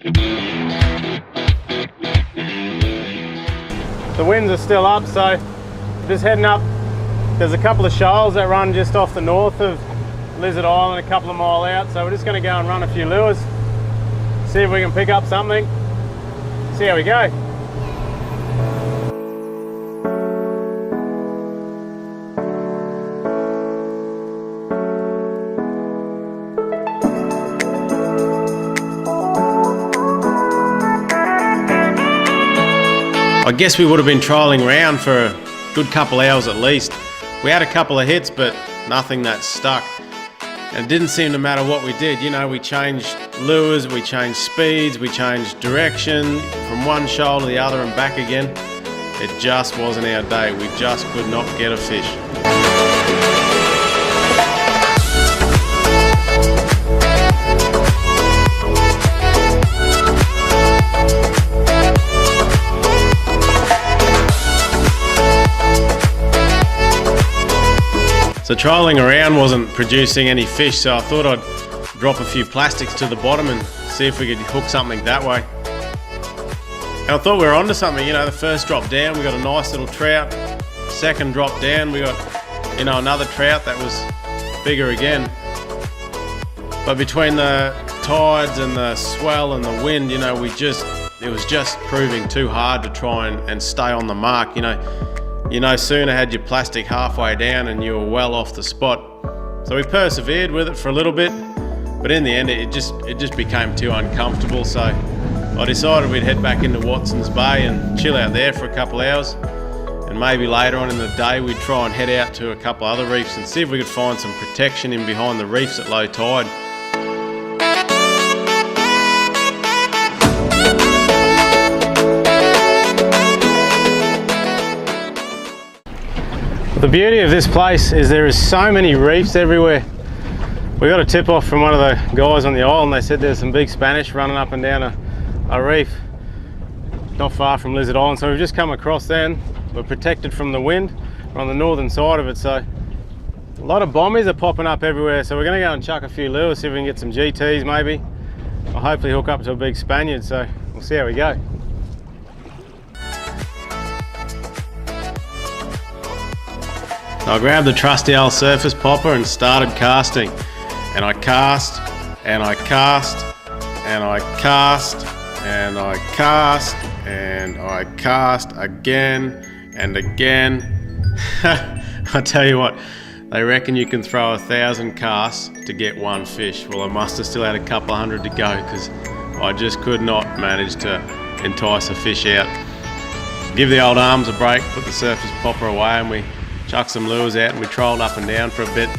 The winds are still up, so just heading up. There's a couple of shoals that run just off the north of Lizard Island, a couple of mile out, so we're just going to go and run a few lures, see if we can pick up something, see how we go. I guess we would have been trialling around for a good couple hours at least. We had a couple of hits, but nothing that stuck. And it didn't seem to matter what we did. You know, we changed lures, we changed speeds, we changed direction from one shoal to the other and back again. It just wasn't our day. We just could not get a fish. So trialling around wasn't producing any fish, so I thought I'd drop a few plastics to the bottom and see if we could hook something that way. And I thought we were onto something. You know, the first drop down, we got a nice little trout. Second drop down, we got, you know, another trout that was bigger again. But between the tides and the swell and the wind, you know, it was just proving too hard to try and stay on the mark. You no sooner had your plastic halfway down and you were well off the spot. So we persevered with it for a little bit, but in the end it just became too uncomfortable. So I decided we'd head back into Watson's Bay and chill out there for a couple hours, and maybe later on in the day we'd try and head out to a couple other reefs and see if we could find some protection in behind the reefs at low tide. The beauty of this place is there is so many reefs everywhere. We got a tip off from one of the guys on the island. They said there's some big Spanish running up and down a reef not far from Lizard Island. So we've just come across then. We're protected from the wind. We're on the northern side of it, so a lot of bombies are popping up everywhere. So we're going to go and chuck a few lures, see if we can get some GTs maybe. I'll hopefully hook up to a big Spaniard, so we'll see how we go. I grabbed the trusty old surface popper and started casting. And I cast, and I cast, and I cast, and I cast, and I cast again and again. I tell you what, they reckon you can throw 1,000 casts to get one fish. Well, I must have still had a couple of hundred to go because I just could not manage to entice a fish out. Give the old arms a break, put the surface popper away, and we chucked some lures out and we trolled up and down for a bit.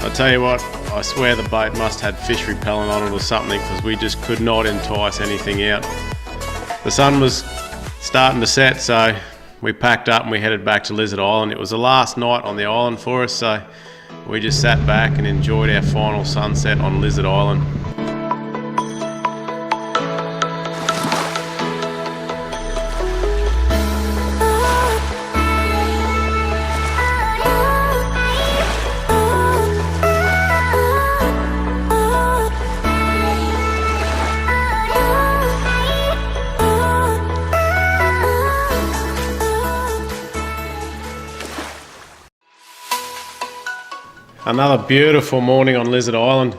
I tell you what, I swear the boat must have had fish repellent on it or something because we just could not entice anything out. The sun was starting to set, so we packed up and we headed back to Lizard Island. It was the last night on the island for us, so we just sat back and enjoyed our final sunset on Lizard Island. Another beautiful morning on Lizard Island,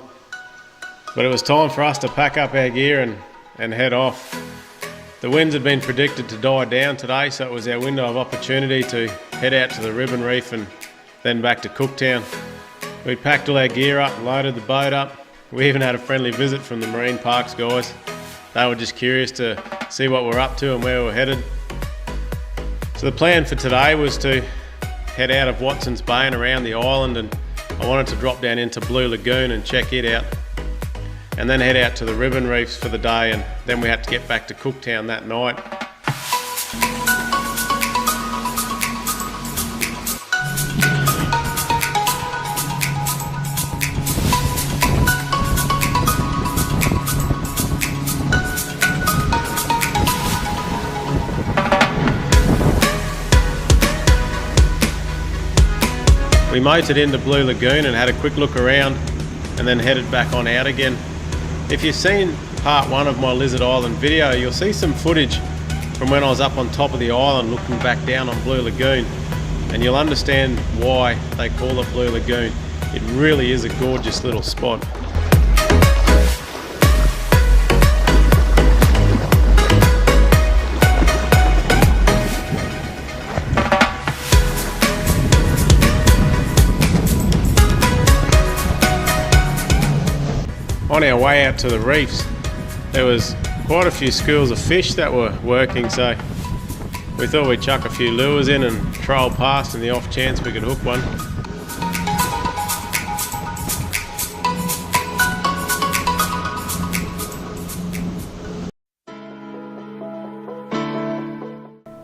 but it was time for us to pack up our gear and head off. The winds had been predicted to die down today, so it was our window of opportunity to head out to the Ribbon Reef and then back to Cooktown. We packed all our gear up, loaded the boat up. We even had a friendly visit from the Marine Parks guys. They were just curious to see what we're up to and where we're headed. So the plan for today was to head out of Watson's Bay and around the island, and I wanted to drop down into Blue Lagoon and check it out, and then head out to the Ribbon Reefs for the day, and then we had to get back to Cooktown that night. We motored into Blue Lagoon and had a quick look around and then headed back on out again. If you've seen part 1 of my Lizard Island video, you'll see some footage from when I was up on top of the island looking back down on Blue Lagoon, and you'll understand why they call it Blue Lagoon. It really is a gorgeous little spot. On our way out to the reefs, there was quite a few schools of fish that were working, so we thought we'd chuck a few lures in and troll past in the off chance we could hook one.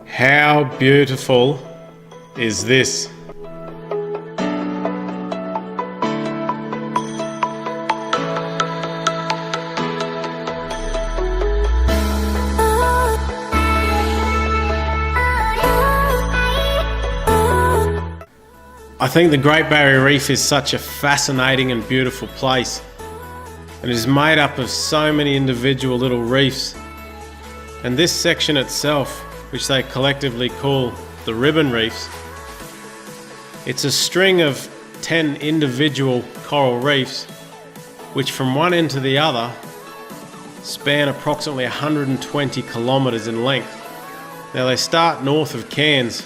How beautiful is this? I think the Great Barrier Reef is such a fascinating and beautiful place, and it is made up of so many individual little reefs. And this section itself, which they collectively call the ribbon reefs, it's a string of 10 individual coral reefs which from one end to the other span approximately 120 kilometres in length. Now they start north of Cairns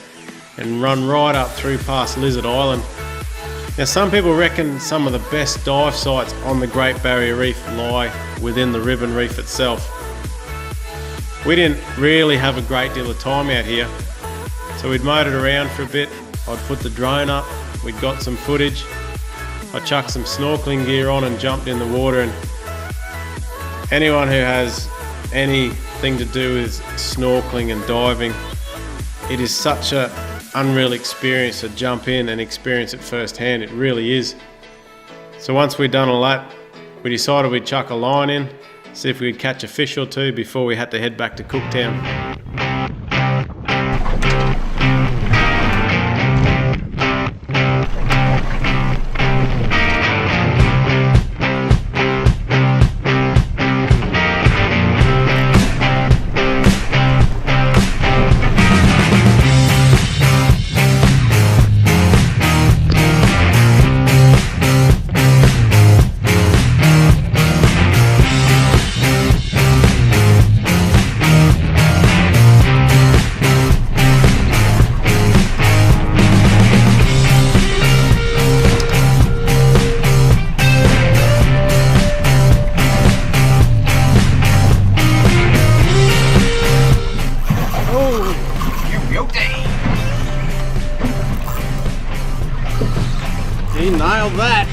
and run right up through past Lizard Island. Now some people reckon some of the best dive sites on the Great Barrier Reef lie within the ribbon reef itself. We didn't really have a great deal of time out here, so we'd motored around for a bit. I'd put the drone up, we'd got some footage, I chucked some snorkeling gear on and jumped in the water, and anyone who has anything to do with snorkeling and diving, it is such a unreal experience to jump in and experience it firsthand. It really is. So once we'd done all that, we decided we'd chuck a line in, see if we could catch a fish or two before we had to head back to Cooktown. He nailed that.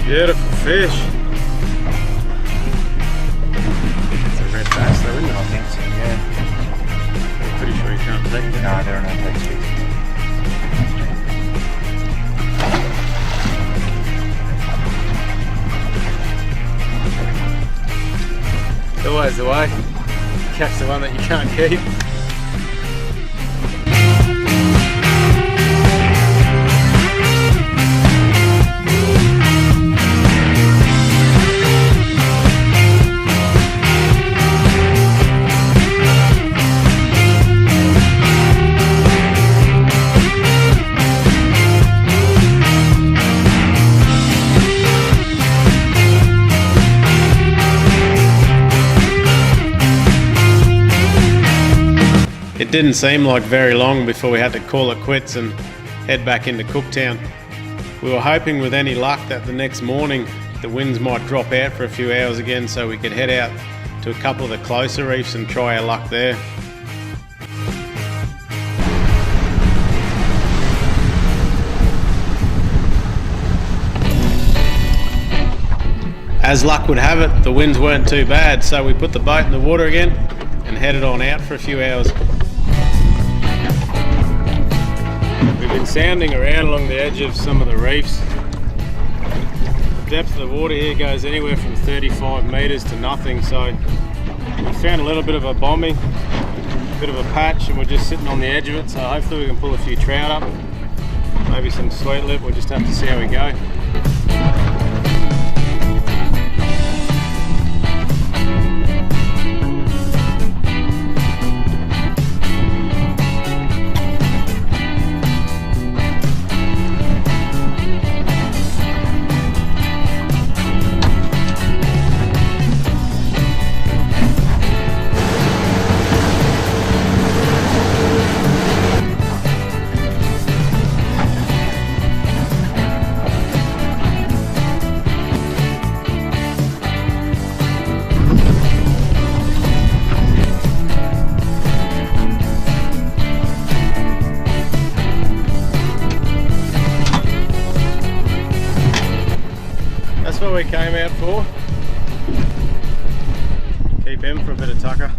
Beautiful fish. It's a red bass though, isn't it? I think so, yeah. I'm pretty sure you can't take it. No, there are no big fish. Always the way. Catch the one that you can't keep. didn't seem like very long before we had to call it quits and head back into Cooktown. We were hoping with any luck that the next morning the winds might drop out for a few hours again so we could head out to a couple of the closer reefs and try our luck there. As luck would have it, the winds weren't too bad, so we put the boat in the water again and headed on out for a few hours. We've been sounding around along the edge of some of the reefs. The depth of the water here goes anywhere from 35 metres to nothing, so we found a little bit of a bombing, a bit of a patch, and we're just sitting on the edge of it, so hopefully we can pull a few trout up, maybe some sweet lip. We'll just have to see how we go. That's what we came out for. Keep him for a bit of tucker.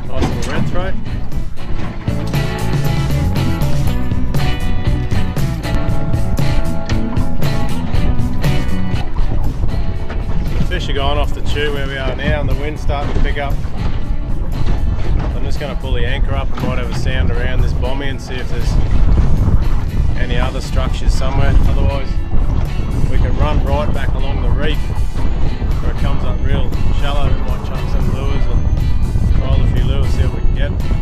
Nice little red throat. Fish are going off the chew where we are now and the wind's starting to pick up. I'm just going to pull the anchor up and might have a sound around this bommy and see if there's any other structures somewhere. Otherwise we can run right back along the reef where it comes up real shallow. We might chuck some lures or trial a few lures, see what we can get.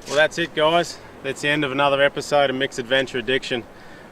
Well, that's it guys, that's the end of another episode of Mick's Adventure Addiction.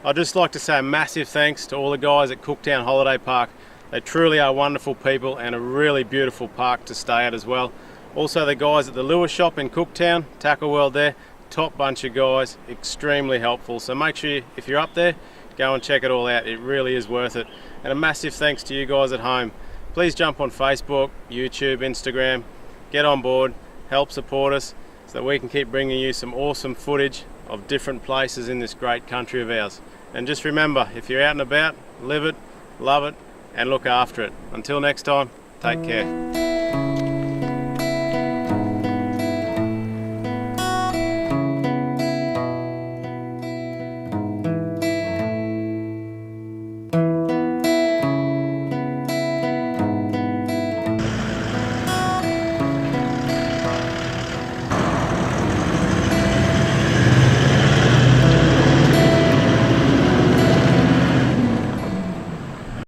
I'd just like to say a massive thanks to all the guys at Cooktown Holiday Park. They truly are wonderful people and a really beautiful park to stay at as well. Also the guys at the lure shop in Cooktown, Tackle World there, top bunch of guys, extremely helpful. So make sure if you're up there, go and check it all out, it really is worth it. And a massive thanks to you guys at home. Please jump on Facebook, YouTube, Instagram, get on board, help support us, so that we can keep bringing you some awesome footage of different places in this great country of ours. And just remember, if you're out and about, live it, love it, and look after it. Until next time, take care.